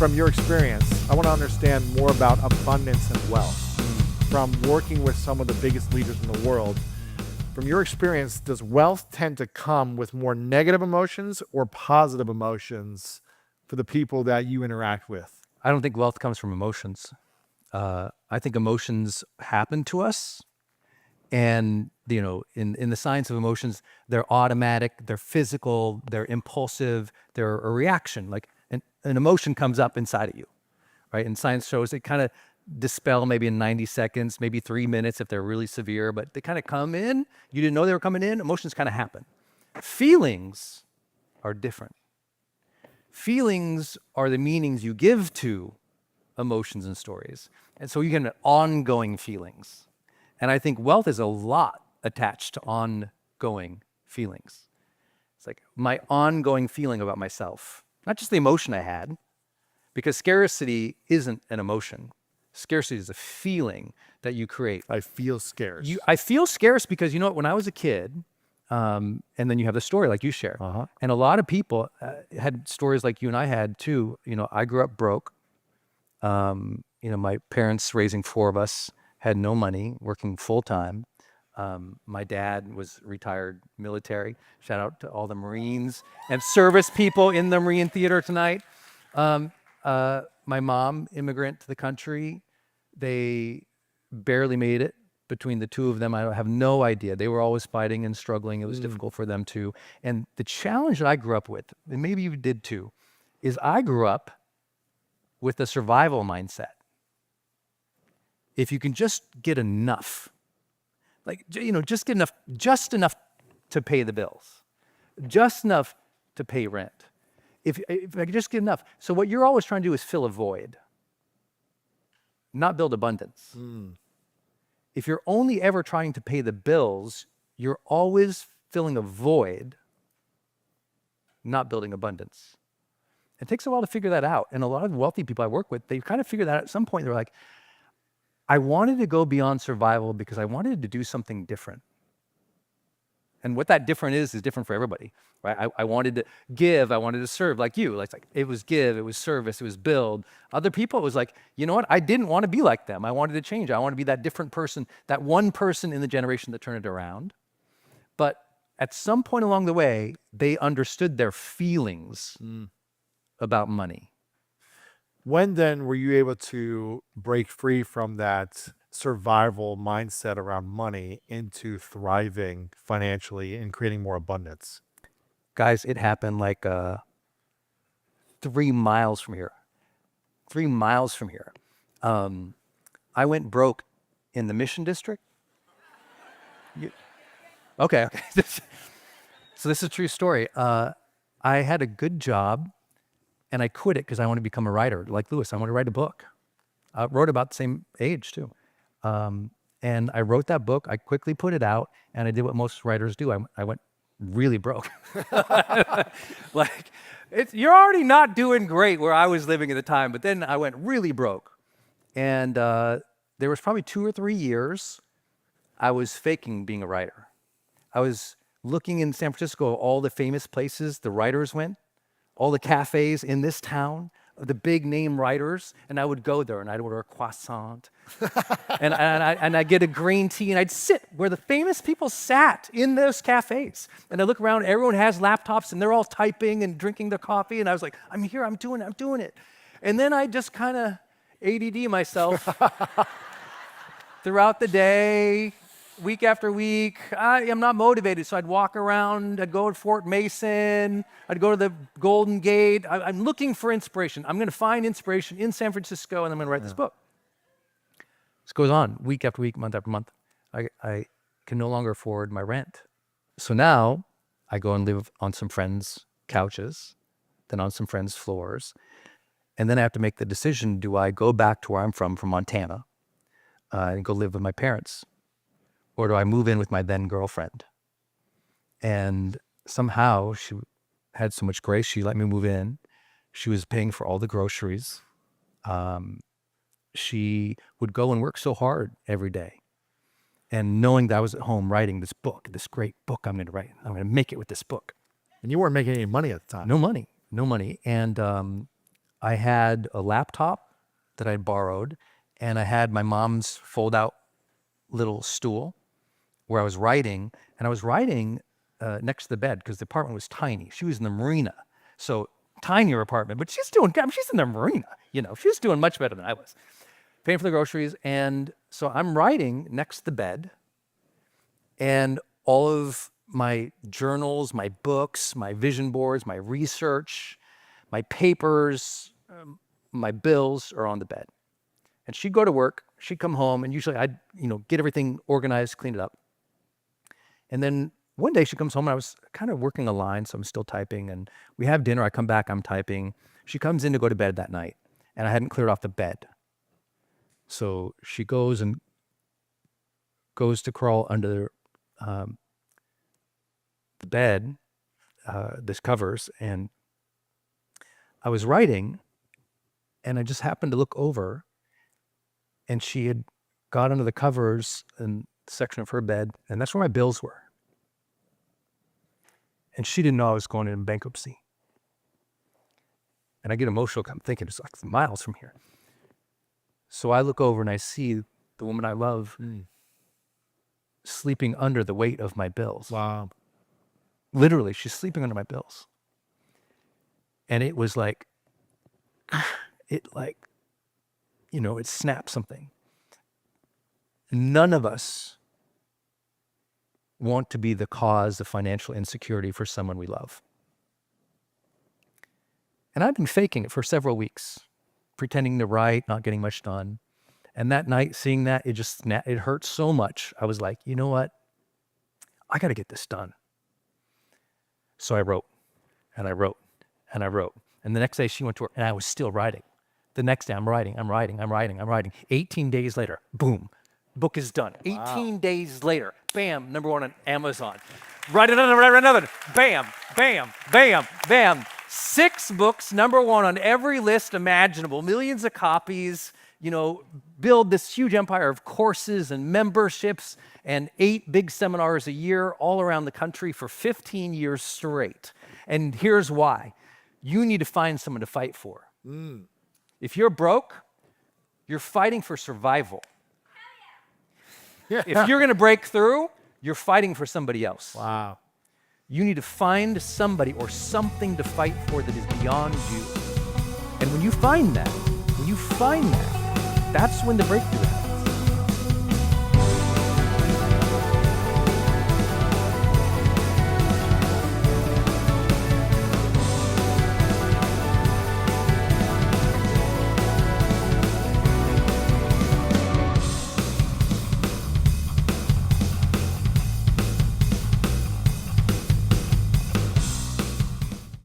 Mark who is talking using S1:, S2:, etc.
S1: From your experience, I want to understand more about abundance and wealth. From working with some of the biggest leaders in the world, from your experience, does wealth tend to come with more negative emotions or positive emotions for the people that you interact with?
S2: I don't think wealth comes from emotions. I think emotions happen to us. And, in the science of emotions, they're automatic, they're physical, they're impulsive, they're a reaction. Like an emotion comes up inside of you, right? And science shows they kind of dispel maybe in 90 seconds, maybe 3 minutes if they're really severe, but they kind of come in. You didn't know they were coming in. Emotions kind of happen. Feelings are different. Feelings are the meanings you give to emotions and stories. And so you get ongoing feelings. And I think wealth is a lot attached to ongoing feelings. It's like my ongoing feeling about myself, not just the emotion I had, because scarcity isn't an emotion. Scarcity is a feeling that you create.
S1: I feel scarce.
S2: I feel scarce because, when I was a kid, and then you have the story like you share. And a lot of people had stories like you and I had too. I grew up broke. My parents raising 4 of us had no money, working full time. My dad was retired military. Shout out to all the Marines and service people in the Marine Theater tonight. My mom, immigrant to the country, they barely made it between the two of them. I have no idea. They were always fighting and struggling. It was difficult for them too. And the challenge that I grew up with, and maybe you did too, is I grew up with a survival mindset. If you can just get enough, just get enough, just enough to pay the bills, just enough to pay rent. If I could just get enough. So what you're always trying to do is fill a void, not build abundance. If you're only ever trying to pay the bills, you're always filling a void, not building abundance. It takes a while to figure that out. And a lot of wealthy people I work with, they kind of figure that out at some point. They're like, I wanted to go beyond survival because I wanted to do something different. And what that different is different for everybody, right? I wanted to give, I wanted to serve like you. Like it was give, it was service, it was build. Other people, it was like, you know what? I didn't want to be like them. I wanted to change. I wanted to be that different person, that one person in the generation that turned it around. But at some point along the way, they understood their feelings about money.
S1: When then were you able to break free from that survival mindset around money into thriving financially and creating more abundance?
S2: Guys, it happened like 3 miles from here. 3 miles from here. I went broke in the Mission District. Okay. So this is a true story. I had a good job and I quit it because I want to become a writer. Like Lewis, I want to write a book. I wrote about the same age too. And I wrote that book. I quickly put it out and I did what most writers do. I went really broke. You're already not doing great where I was living at the time, but then I went really broke. And there was probably 2 or 3 years I was faking being a writer. I was looking in San Francisco, all the famous places the writers went, all the cafes in this town, the big name writers, and I would go there and I'd order a croissant and I'd get a green tea and I'd sit where the famous people sat in those cafes. And I look around, everyone has laptops and they're all typing and drinking their coffee. And I was like, I'm here, I'm doing it. And then I just kind of ADD myself throughout the day, week after week. I am not motivated. So I'd walk around, I'd go to Fort Mason, I'd go to the Golden Gate. I'm looking for inspiration. I'm going to find inspiration in San Francisco and I'm going to write this book. This goes on week after week, month after month. I can no longer afford my rent. So now I go and live on some friends' couches, then on some friends' floors. And then I have to make the decision, do I go back to where I'm from Montana, and go live with my parents? Or do I move in with my then girlfriend? And somehow she had so much grace, she let me move in. She was paying for all the groceries. She would go and work so hard every day. And knowing that I was at home writing this book, this great book I'm going to write, I'm going to make it with this book.
S1: And you weren't making any money at the time.
S2: No money. And I had a laptop that I borrowed, and I had my mom's fold-out little stool where I was writing, and I was writing next to the bed because the apartment was tiny. She was in the marina, so tinier apartment, but she's in the marina, she was doing much better than I was, paying for the groceries. And so I'm writing next to the bed, and all of my journals, my books, my vision boards, my research, my papers, my bills are on the bed. And she'd go to work, she'd come home, and usually I'd, get everything organized, clean it up. And then one day she comes home, and I was kind of working a line, so I'm still typing, and we have dinner, I come back, I'm typing. She comes in to go to bed that night, and I hadn't cleared off the bed. So she goes to crawl under the bed, this covers, and I was writing, and I just happened to look over, and she had got under the covers in the section of her bed, and that's where my bills were. And she didn't know I was going into bankruptcy. And I get emotional. I'm thinking it's like miles from here. So I look over and I see the woman I love sleeping under the weight of my bills.
S1: Wow.
S2: Literally, she's sleeping under my bills. And it was like, it snapped something. None of us want to be the cause of financial insecurity for someone we love. And I've been faking it for several weeks, pretending to write, not getting much done. And that night, seeing that, it hurt so much. I was like, you know what? I got to get this done. So I wrote, and I wrote, and I wrote. And the next day she went to work, and I was still writing. The next day I'm writing. 18 days later, boom, book is done.
S1: Wow.
S2: 18 days later, bam, #1 on Amazon. Write another, bam, bam, bam, bam. 6 books, #1 on every list imaginable, millions of copies, build this huge empire of courses and memberships and 8 big seminars a year all around the country for 15 years straight. And here's why. You need to find someone to fight for. If you're broke, you're fighting for survival. If you're going to break through, you're fighting for somebody else.
S1: Wow.
S2: You need to find somebody or something to fight for that is beyond you. And when you find that, that's when the breakthrough happens.